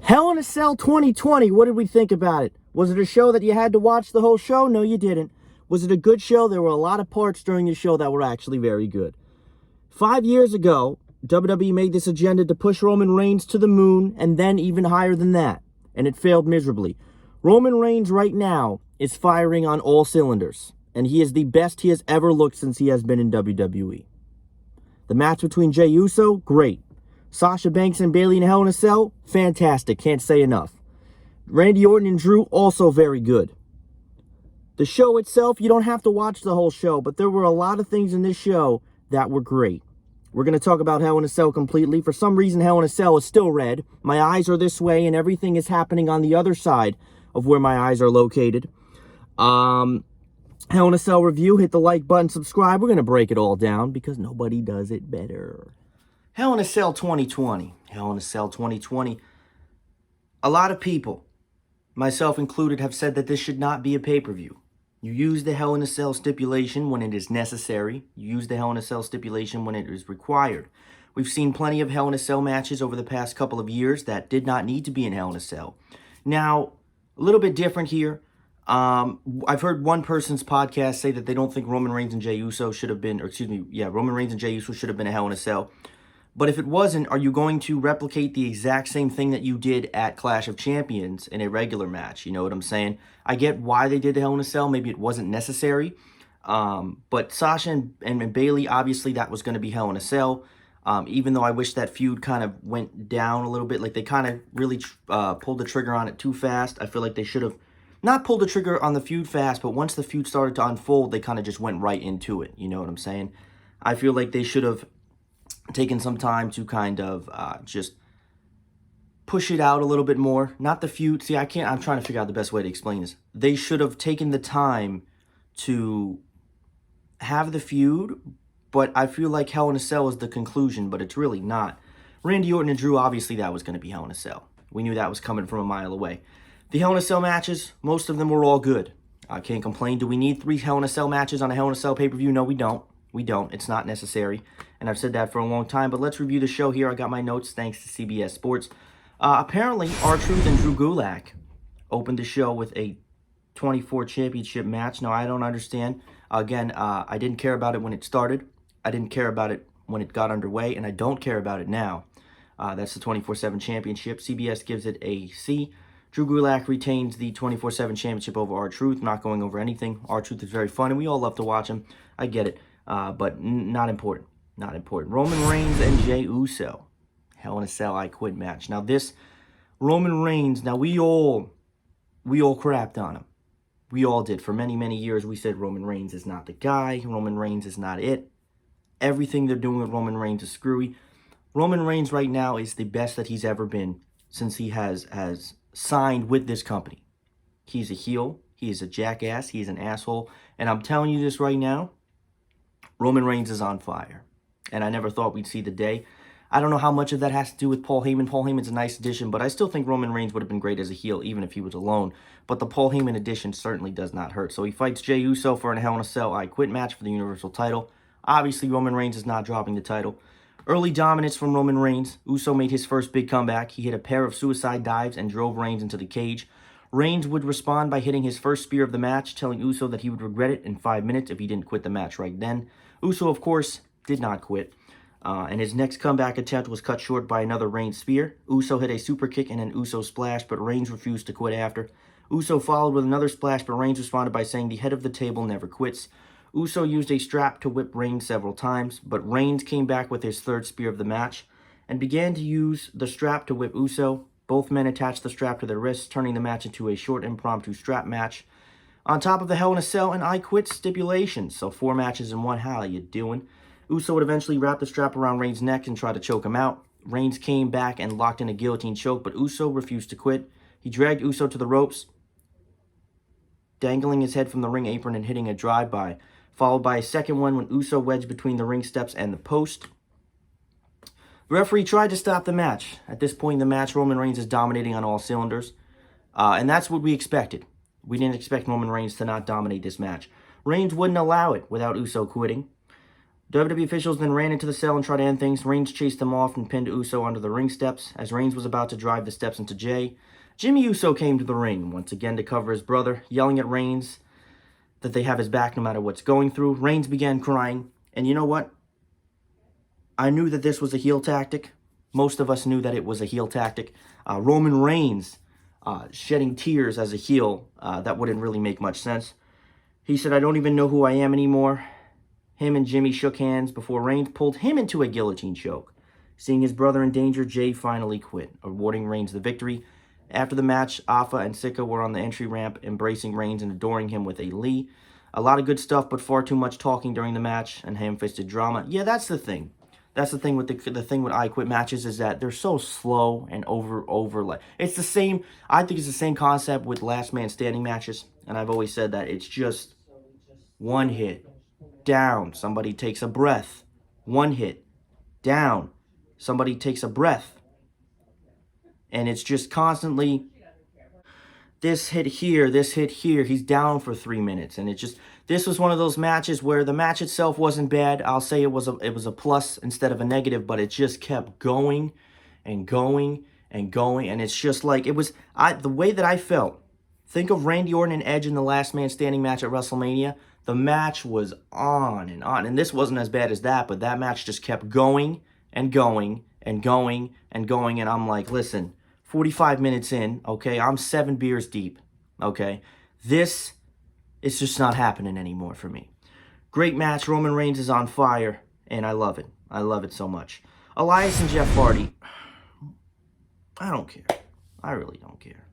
Hell in a Cell 2020, what did we think about it? Was it a show that you had to watch the whole show? No, you didn't. Was it a good show? There were a lot of parts during the show that were actually very good. 5 years ago, WWE made this agenda to push Roman Reigns to the moon and then even higher than that, and it failed miserably. Roman Reigns right now is firing on all cylinders, and he is the best he has ever looked since he has been in WWE. The match between Jey Uso, great. Sasha Banks and Bayley in Hell in a Cell, fantastic, can't say enough. Randy Orton and Drew, also very good. The show itself, you don't have to watch the whole show, but there were a lot of things in this show that were great. We're going to talk about Hell in a Cell completely. For some reason, Hell in a Cell is still red. My eyes are this way, and everything is happening on the other side of where my eyes are located. Hell in a Cell review, hit the like button, subscribe. We're going to break it all down because nobody does it better. Hell in a Cell 2020. Hell in a Cell 2020. A lot of people, myself included, have said that this should not be a pay-per-view. You use the Hell in a Cell stipulation when it is necessary. You use the Hell in a Cell stipulation when it is required. We've seen plenty of Hell in a Cell matches over the past couple of years that did not need to be in Hell in a Cell. Now, a little bit different here. I've heard one person's podcast say that they don't think Roman Reigns and Jey Uso should have been, Roman Reigns and Jey Uso should have been a Hell in a Cell. But if it wasn't, are you going to replicate the exact same thing that you did at Clash of Champions in a regular match? You know what I'm saying? I get why they did the Hell in a Cell. Maybe it wasn't necessary. But Sasha and Bayley, obviously that was going to be Hell in a Cell. Even though I wish that feud kind of went down a little bit. Like they kind of really pulled the trigger on it too fast. I feel like they should have not pulled the trigger on the feud fast, but once the feud started to unfold, they kind of just went right into it. You know what I'm saying? I feel like they should have taken some time to kind of just push it out a little bit more. Not the feud. See, I'm trying to figure out the best way to explain this. They should have taken the time to have the feud, but I feel like Hell in a Cell is the conclusion, but it's really not. Randy Orton and Drew, obviously that was going to be Hell in a Cell. We knew that was coming from a mile away. The Hell in a Cell matches, most of them were all good. I can't complain. Do we need 3 Hell in a Cell matches on a Hell in a Cell pay-per-view? No, we don't. We don't. It's not necessary. And I've said that for a long time. But let's review the show here. I got my notes thanks to CBS Sports. Apparently, R-Truth and Drew Gulak opened the show with a 24 championship match. Now, I don't understand. Again, I didn't care about it when it started. I didn't care about it when it got underway. And I don't care about it now. That's the 24/7 championship. CBS gives it a C. Drew Gulak retains the 24/7 championship over R-Truth. Not going over anything. R-Truth is very fun, and we all love to watch him. I get it. But not important. Not important. Roman Reigns and Jey Uso. Hell in a Cell I Quit match. Now this Roman Reigns, now we all crapped on him. We all did. For many, many years we said Roman Reigns is not the guy. Roman Reigns is not it. Everything they're doing with Roman Reigns is screwy. Roman Reigns right now is the best that he's ever been since he has signed with this company. He's a heel. He is a jackass. He's an asshole. And I'm telling you this right now. Roman Reigns is on fire. And I never thought we'd see the day. I don't know how much of that has to do with Paul Heyman. Paul Heyman's a nice addition, but I still think Roman Reigns would have been great as a heel, even if he was alone. But the Paul Heyman addition certainly does not hurt. So he fights Jey Uso for a Hell in a Cell I Quit match for the Universal title. Obviously, Roman Reigns is not dropping the title. Early dominance from Roman Reigns. Uso made his first big comeback. He hit a pair of suicide dives and drove Reigns into the cage. Reigns would respond by hitting his first spear of the match, telling Uso that he would regret it in 5 minutes if he didn't quit the match right then. Uso, of course, did not quit. And his next comeback attempt was cut short by another Reigns spear. Uso hit a super kick and an Uso splash, but Reigns refused to quit after. Uso followed with another splash, but Reigns responded by saying the head of the table never quits. Uso used a strap to whip Reigns several times, but Reigns came back with his third spear of the match and began to use the strap to whip Uso. Both men attached the strap to their wrists, turning the match into a short impromptu strap match. On top of the Hell in a Cell and I Quit stipulations. So 4 matches in one. How you doing? Uso would eventually wrap the strap around Reigns' neck and try to choke him out. Reigns came back and locked in a guillotine choke, but Uso refused to quit. He dragged Uso to the ropes, dangling his head from the ring apron and hitting a drive-by, followed by a second one when Uso wedged between the ring steps and the post. The referee tried to stop the match. At this point in the match, Roman Reigns is dominating on all cylinders, and that's what we expected. We didn't expect Roman Reigns to not dominate this match. Reigns wouldn't allow it without Uso quitting. WWE officials then ran into the cell and tried to end things. Reigns chased them off and pinned Uso onto the ring steps. As Reigns was about to drive the steps into Jay, Jimmy Uso came to the ring, once again to cover his brother, yelling at Reigns that they have his back no matter what's going through. Reigns began crying, and you know what? I knew that this was a heel tactic. Most of us knew that it was a heel tactic. Roman Reigns shedding tears as a heel, that wouldn't really make much sense. He said, "I don't even know who I am anymore." Him and Jimmy shook hands before Reigns pulled him into a guillotine choke. Seeing his brother in danger, Jay finally quit, awarding Reigns the victory. After the match, Alpha and Sika were on the entry ramp, embracing Reigns and adoring him with a Lee. A lot of good stuff, but far too much talking during the match and ham-fisted drama. Yeah, that's the thing. That's the thing with the thing with I Quit matches, is that they're so slow and over. It's the same. I think it's the same concept with Last Man Standing matches, and I've always said that it's just one hit, down, somebody takes a breath. One hit, down, somebody takes a breath. And it's just constantly this hit here, he's down for 3 minutes. And this was one of those matches where the match itself wasn't bad. I'll say it was a plus instead of a negative, but it just kept going and going and going. And it's just like, the way that I felt, think of Randy Orton and Edge in the Last Man Standing match at WrestleMania. The match was on. And this wasn't as bad as that, but that match just kept going and going and going and going. And I'm like, listen, 45 minutes in, okay, I'm 7 beers deep, okay? This is just not happening anymore for me. Great match. Roman Reigns is on fire, and I love it. I love it so much. Elias and Jeff Hardy, I don't care. I really don't care.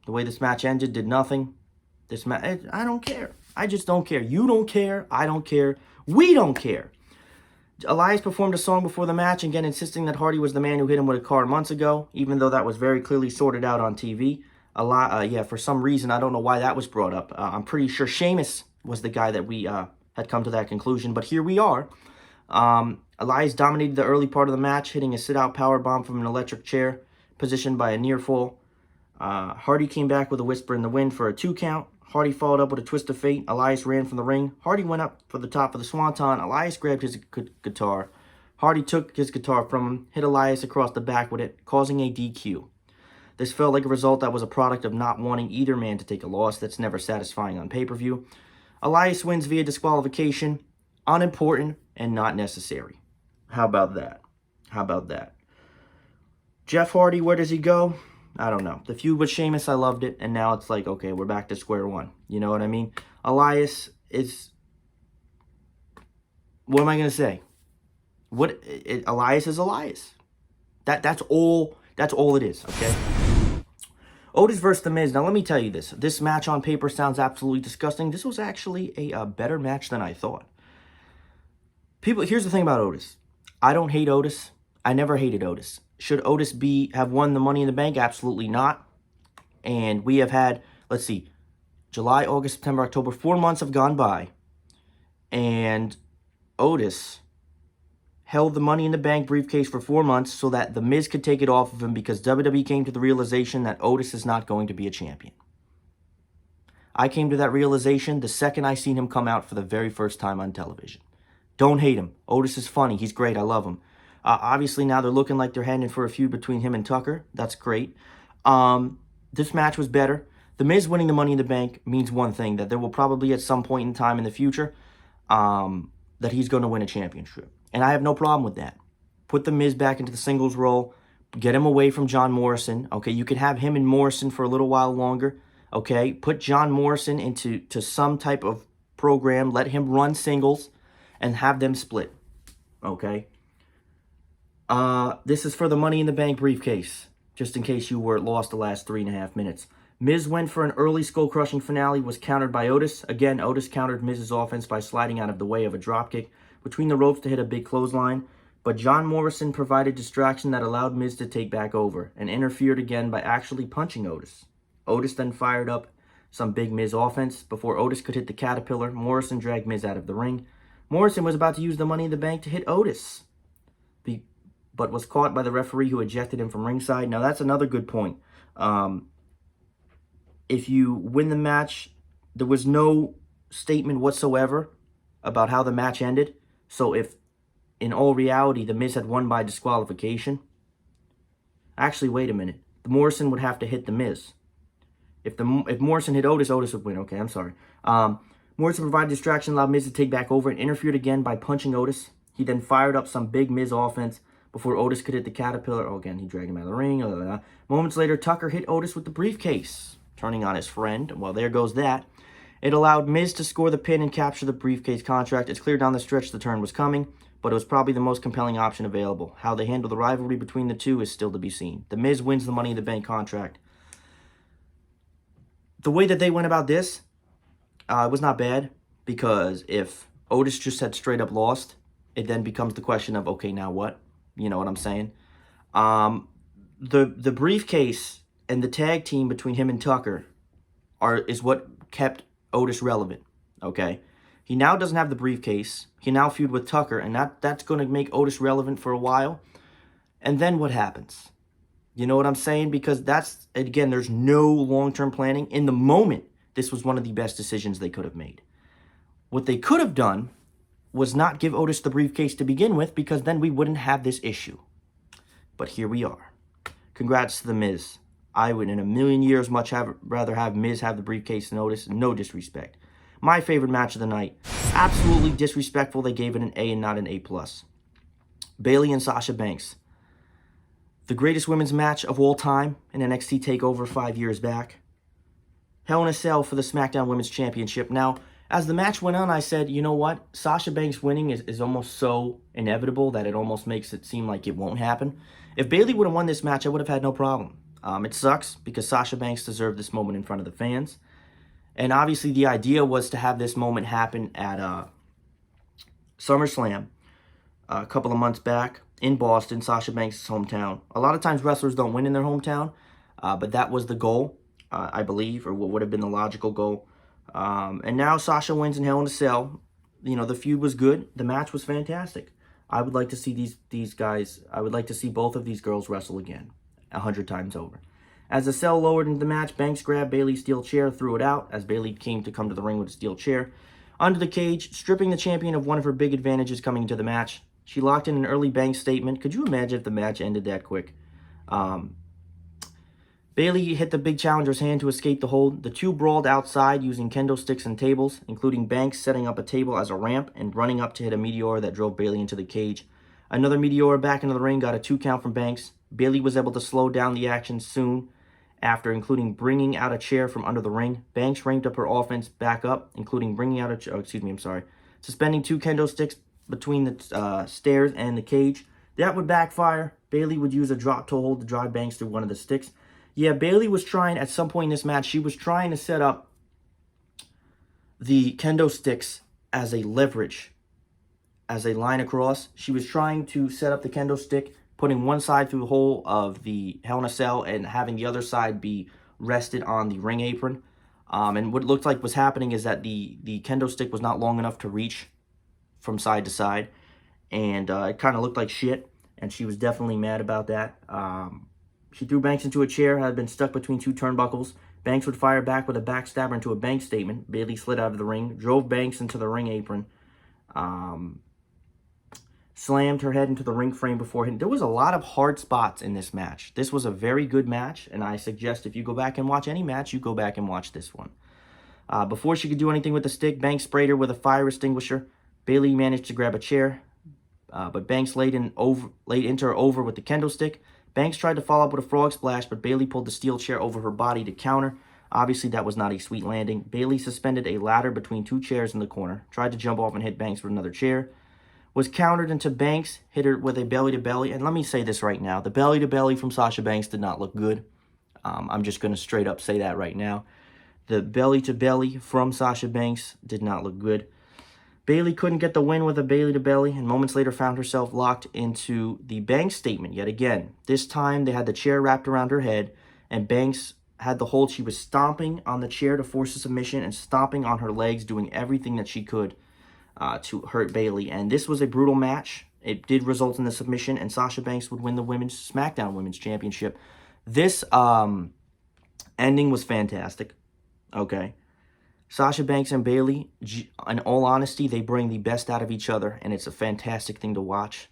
The way this match ended did nothing. I don't care. I just don't care. You don't care. I don't care. We don't care. Elias performed a song before the match, again insisting that Hardy was the man who hit him with a car months ago, even though that was very clearly sorted out on TV. For some reason, I don't know why that was brought up. I'm pretty sure Sheamus was the guy that we had come to that conclusion, but here we are. Elias dominated the early part of the match, hitting a sit-out powerbomb from an electric chair, positioned by a near fall. Hardy came back with a whisper in the wind for a 2 count. Hardy followed up with a twist of fate. Elias ran from the ring. Hardy went up for the top of the swanton. Elias grabbed his guitar. Hardy took his guitar from him, hit Elias across the back with it, causing a DQ. This felt like a result that was a product of not wanting either man to take a loss. That's never satisfying on pay-per-view. Elias wins via disqualification. Unimportant and not necessary. How about that? How about that? Jeff Hardy, where does he go? I don't know. The feud with Sheamus, I loved it. And now it's like, okay, we're back to square one. You know what I mean? Elias is... What am I going to say? Elias is Elias. That's all it is, okay? Otis versus The Miz. Now, let me tell you this. This match on paper sounds absolutely disgusting. This was actually a better match than I thought. Here's the thing about Otis. I don't hate Otis. I never hated Otis. Should Otis have won the Money in the Bank? Absolutely not. And we have had, let's see, July, August, September, October, 4 months have gone by. And Otis held the Money in the Bank briefcase for 4 months so that The Miz could take it off of him, because WWE came to the realization that Otis is not going to be a champion. I came to that realization the second I seen him come out for the very first time on television. Don't hate him. Otis is funny. He's great. I love him. Obviously, now they're looking like they're heading for a feud between him and Tucker. That's great. This match was better. The Miz winning the Money in the Bank means one thing, that there will probably at some point in time in the future that he's going to win a championship. And I have no problem with that. Put The Miz back into the singles role. Get him away from John Morrison. Okay, you can have him and Morrison for a little while longer. Okay, put John Morrison into some type of program. Let him run singles and have them split. Okay. This is for the Money in the Bank briefcase, just in case you were lost the last 3.5 minutes. Miz went for an early skull-crushing finale, was countered by Otis. Again, Otis countered Miz's offense by sliding out of the way of a dropkick between the ropes to hit a big clothesline. But John Morrison provided distraction that allowed Miz to take back over, and interfered again by actually punching Otis. Otis then fired up some big Miz offense. Before Otis could hit the Caterpillar, Morrison dragged Miz out of the ring. Morrison was about to use the Money in the Bank to hit Otis, but was caught by the referee, who ejected him from ringside. Now, that's another good point. If you win the match, there was no statement whatsoever about how the match ended. So if, in all reality, The Miz had won by disqualification, actually, wait a minute. Morrison would have to hit The Miz. If Morrison hit Otis, Otis would win. Okay, I'm sorry. Morrison provided distraction, allowed Miz to take back over, and interfered again by punching Otis. He then fired up some big Miz offense before Otis could hit the Caterpillar. Oh, again, he dragged him out of the ring. Blah, blah, blah. Moments later, Tucker hit Otis with the briefcase, turning on his friend. Well, there goes that. It allowed Miz to score the pin and capture the briefcase contract. It's clear down the stretch the turn was coming, but it was probably the most compelling option available. How they handle the rivalry between the two is still to be seen. The Miz wins the Money in the Bank contract. The way that they went about this, it was not bad, because if Otis just had straight up lost, it then becomes the question of, okay, now what? You know what I'm saying? The briefcase and the tag team between him and Tucker is what kept Otis relevant, okay? He now doesn't have the briefcase. He now feud with Tucker, and that's going to make Otis relevant for a while. And then what happens? You know what I'm saying? Because that's, again, there's no long-term planning. In the moment, this was one of the best decisions they could have made. What they could have done was not give Otis the briefcase to begin with, because then we wouldn't have this issue. But here we are. Congrats to The Miz. I would, in a million years, rather have Miz have the briefcase than Otis. No disrespect. My favorite match of the night. Absolutely disrespectful. They gave it an A and not an A+. Bayley and Sasha Banks. The greatest women's match of all time in NXT TakeOver 5 years back. Hell in a Cell for the SmackDown Women's Championship. Now, as the match went on, I said, you know what? Sasha Banks winning is almost so inevitable that it almost makes it seem like it won't happen. If Bayley would have won this match, I would have had no problem. It sucks because Sasha Banks deserved this moment in front of the fans. And obviously the idea was to have this moment happen at SummerSlam a couple of months back in Boston, Sasha Banks' hometown. A lot of times wrestlers don't win in their hometown, but that was the goal, I believe, or what would have been the logical goal. And now Sasha wins in Hell in a Cell. You know, the feud was good. The match was fantastic. I would like to see these guys, I would like to see both of these girls wrestle again 100 times over. As the cell lowered into the match, Banks grabbed Bayley's steel chair, threw it out as Bayley came to come to the ring with a steel chair. Under the cage, stripping the champion of one of her big advantages coming into the match. She locked in an early Banks statement. Could you imagine if the match ended that quick? Bayley hit the big challenger's hand to escape the hold. The two brawled outside using kendo sticks and tables, including Banks setting up a table as a ramp and running up to hit a meteor that drove Bayley into the cage. Another meteor back into the ring got a 2 count from Banks. Bayley was able to slow down the action soon after, including bringing out a chair from under the ring. Banks ramped up her offense back up, including bringing out suspending 2 kendo sticks between the stairs and the cage. That would backfire. Bayley would use a drop toe hold to drive Banks through one of the sticks. Yeah, Bayley was trying, at some point in this match, she was trying to set up the kendo sticks as a leverage, as a line across. She was trying to set up the kendo stick, putting one side through the hole of the Hell in a Cell and having the other side be rested on the ring apron. And what looked like was happening is that the kendo stick was not long enough to reach from side to side. And it kind of looked like shit. And she was definitely mad about that. She threw Banks into a chair, had been stuck between 2 turnbuckles. Banks would fire back with a backstabber into a Banks statement. Bayley slid out of the ring, drove Banks into the ring apron. Slammed her head into the ring frame before hitting. There was a lot of hard spots in this match. This was a very good match, and I suggest if you go back and watch any match, you go back and watch this one. Before she could do anything with the stick, Banks sprayed her with a fire extinguisher. Bayley managed to grab a chair, but Banks laid into her over with the kendo stick. Banks tried to follow up with a frog splash, but Bayley pulled the steel chair over her body to counter. Obviously, that was not a sweet landing. Bayley suspended a ladder between 2 chairs in the corner, tried to jump off and hit Banks with another chair. Was countered into Banks, hit her with a belly-to-belly. And let me say this right now. The belly-to-belly from Sasha Banks did not look good. I'm just going to straight up say that right now. The belly-to-belly from Sasha Banks did not look good. Bayley couldn't get the win with a belly-to-belly, and moments later found herself locked into the Banks statement yet again. This time, they had the chair wrapped around her head, and Banks had the hold. She was stomping on the chair to force a submission and stomping on her legs, doing everything that she could to hurt Bayley. And this was a brutal match. It did result in the submission, and Sasha Banks would win the SmackDown Women's Championship. This ending was fantastic. Okay. Sasha Banks and Bayley, in all honesty, they bring the best out of each other, and it's a fantastic thing to watch.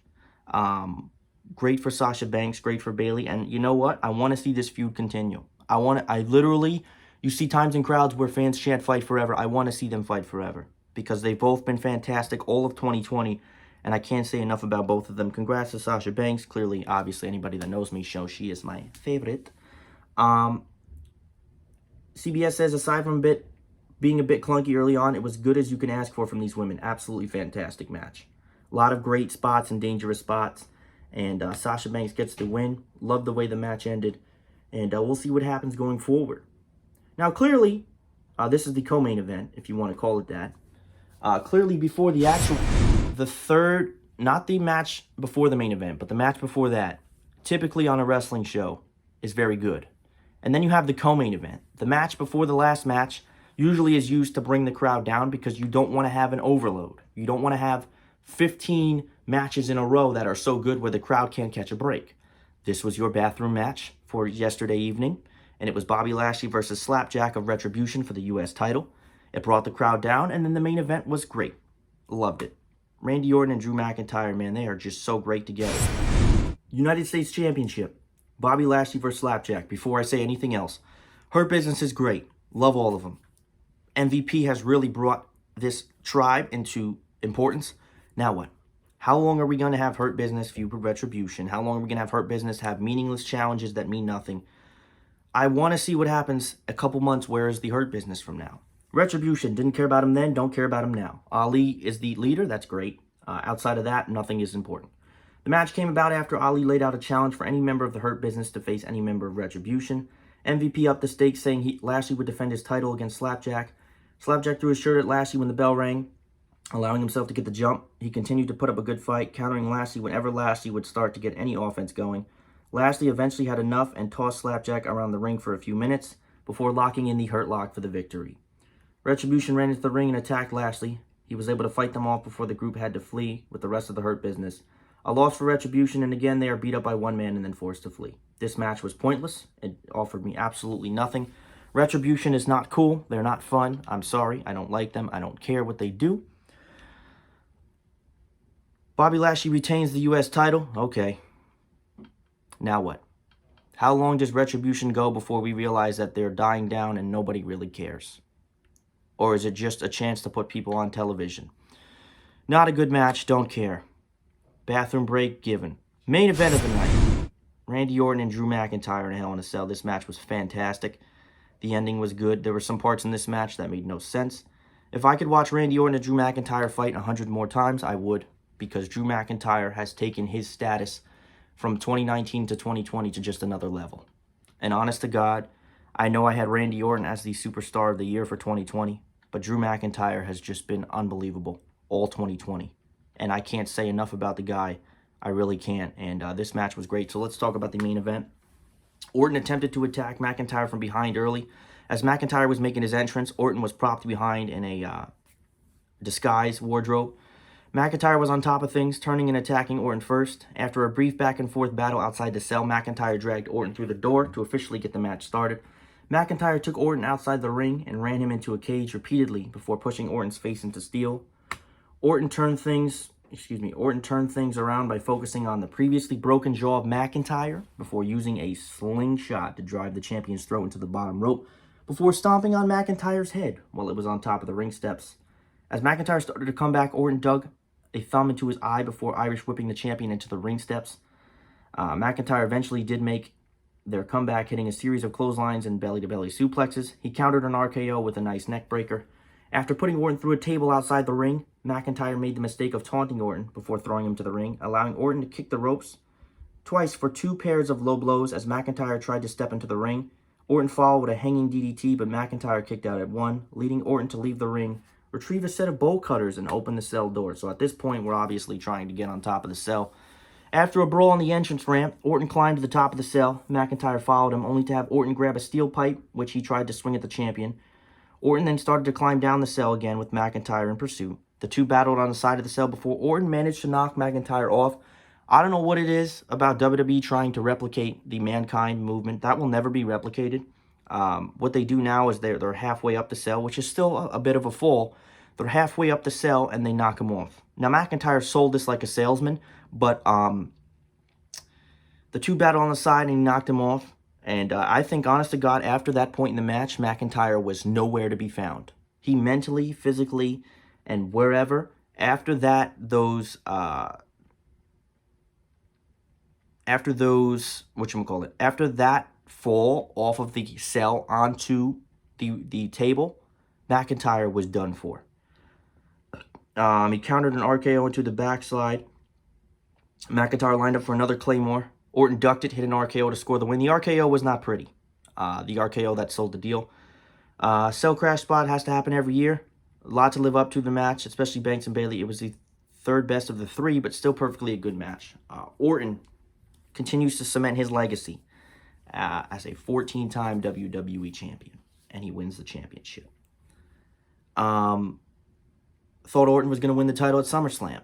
Great for Sasha Banks, great for Bayley, and you know what? I want to see this feud continue. You see times in crowds where fans chant fight forever. I want to see them fight forever because they've both been fantastic all of 2020, and I can't say enough about both of them. Congrats to Sasha Banks. Clearly, obviously, anybody that knows me knows she is my favorite. CBS says, aside from being a bit clunky early on, it was good as you can ask for from these women. Absolutely fantastic match. A lot of great spots and dangerous spots. And Sasha Banks gets the win. Love the way the match ended. And we'll see what happens going forward. Now, clearly, this is the co-main event, if you want to call it that. Clearly, before the third, not the match before the main event, but the match before that, typically on a wrestling show, is very good. And then you have the co-main event. The match before the last match usually is used to bring the crowd down because you don't want to have an overload. You don't want to have 15 matches in a row that are so good where the crowd can't catch a break. This was your bathroom match for yesterday evening, and it was Bobby Lashley versus Slapjack of Retribution for the U.S. title. It brought the crowd down, and then the main event was great. Loved it. Randy Orton and Drew McIntyre, man, they are just so great together. United States Championship. Bobby Lashley versus Slapjack. Before I say anything else, Hurt Business is great. Love all of them. MVP has really brought this tribe into importance. Now what? How long are we going to have Hurt Business feud with Retribution? How long are we going to have Hurt Business have meaningless challenges that mean nothing? I want to see what happens a couple months. Where is the Hurt Business from now? Retribution, didn't care about him then, don't care about him now. Ali is the leader, that's great. Outside of that, nothing is important. The match came about after Ali laid out a challenge for any member of the Hurt Business to face any member of Retribution. MVP upped the stakes, saying Lashley would defend his title against Slapjack. Slapjack threw his shirt at Lashley when the bell rang, allowing himself to get the jump. He continued to put up a good fight, countering Lashley whenever Lashley would start to get any offense going. Lashley eventually had enough and tossed Slapjack around the ring for a few minutes before locking in the Hurt Lock for the victory. Retribution ran into the ring and attacked Lashley. He was able to fight them off before the group had to flee with the rest of the Hurt Business. A loss for Retribution, and again they are beat up by one man and then forced to flee. This match was pointless. It offered me absolutely nothing. Retribution is not cool. They're not fun. I'm sorry. I don't like them. I don't care what they do. Bobby Lashley retains the U.S. title. Okay. Now what? How long does Retribution go before we realize that they're dying down and nobody really cares? Or is it just a chance to put people on television? Not a good match. Don't care. Bathroom break given. Main event of the night. Randy Orton and Drew McIntyre in Hell in a Cell. This match was fantastic. The ending was good. There were some parts in this match that made no sense. If I could watch Randy Orton and Drew McIntyre fight 100 more times, I would. Because Drew McIntyre has taken his status from 2019 to 2020 to just another level. And honest to God, I know I had Randy Orton as the superstar of the year for 2020. But Drew McIntyre has just been unbelievable all 2020. And I can't say enough about the guy. I really can't. And this match was great. So let's talk about the main event. Orton attempted to attack McIntyre from behind early. As McIntyre was making his entrance, Orton was propped behind in a disguise wardrobe. McIntyre was on top of things, turning and attacking Orton first. After a brief back-and-forth battle outside the cell, McIntyre dragged Orton through the door to officially get the match started. McIntyre took Orton outside the ring and ran him into a cage repeatedly before pushing Orton's face into steel. Orton turned things around by focusing on the previously broken jaw of McIntyre before using a slingshot to drive the champion's throat into the bottom rope before stomping on McIntyre's head while it was on top of the ring steps. As McIntyre started to come back, Orton dug a thumb into his eye before Irish whipping the champion into the ring steps. McIntyre eventually did make their comeback, hitting a series of clotheslines and belly-to-belly suplexes. He countered an RKO with a nice neck breaker. After putting Orton through a table outside the ring, McIntyre made the mistake of taunting Orton before throwing him to the ring, allowing Orton to kick the ropes twice for 2 pairs of low blows as McIntyre tried to step into the ring. Orton followed with a hanging DDT, but McIntyre kicked out at 1, leading Orton to leave the ring, retrieve a set of bolt cutters, and open the cell door. So at this point, we're obviously trying to get on top of the cell. After a brawl on the entrance ramp, Orton climbed to the top of the cell. McIntyre followed him, only to have Orton grab a steel pipe, which he tried to swing at the champion. Orton then started to climb down the cell again with McIntyre in pursuit. The two battled on the side of the cell before Orton managed to knock McIntyre off. I don't know what it is about WWE trying to replicate the Mankind movement. That will never be replicated. What they do now is they're halfway up the cell, which is still a bit of a fall. They're halfway up the cell, and they knock him off. Now, McIntyre sold this like a salesman, but the two battled on the side, and he knocked him off. And I think, honest to God, after that point in the match, McIntyre was nowhere to be found. He mentally, physically, and wherever, after that, after that fall off of the cell onto the table, McIntyre was done for. He countered an RKO into the backside. McIntyre lined up for another Claymore. Orton ducked it, hit an RKO to score the win. The RKO was not pretty. The RKO that sold the deal. Cell crash spot has to happen every year. A lot to live up to the match, especially Banks and Bayley. It was the third best of the three, but still perfectly a good match. Orton continues to cement his legacy as a 14-time WWE champion, and he wins the championship. Thought Orton was going to win the title at SummerSlam.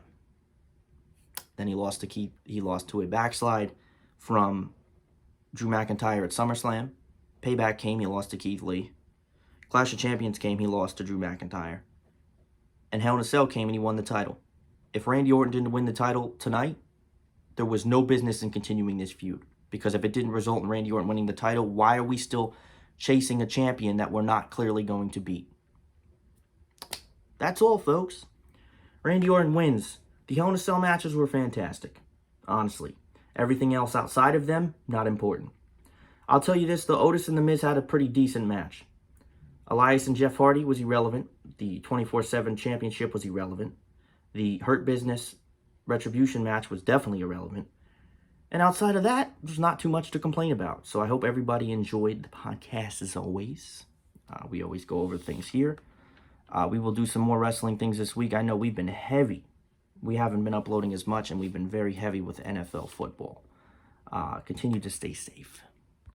Then he lost to a backslide from Drew McIntyre at SummerSlam. Payback came, he lost to Keith Lee. Clash of Champions came, he lost to Drew McIntyre. And Hell in a Cell came, and he won the title. If Randy Orton didn't win the title tonight, there was no business in continuing this feud. Because if it didn't result in Randy Orton winning the title, why are we still chasing a champion that we're not clearly going to beat? That's all, folks. Randy Orton wins. The Hell in a Cell matches were fantastic. Honestly. Everything else outside of them, not important. I'll tell you this, though, Otis and The Miz had a pretty decent match. Elias and Jeff Hardy was irrelevant. The 24/7 championship was irrelevant. The Hurt Business Retribution match was definitely irrelevant. And outside of that, there's not too much to complain about. So I hope everybody enjoyed the podcast as always. We always go over things here. We will do some more wrestling things this week. I know we've been heavy. We haven't been uploading as much, and we've been very heavy with NFL football. Continue to stay safe.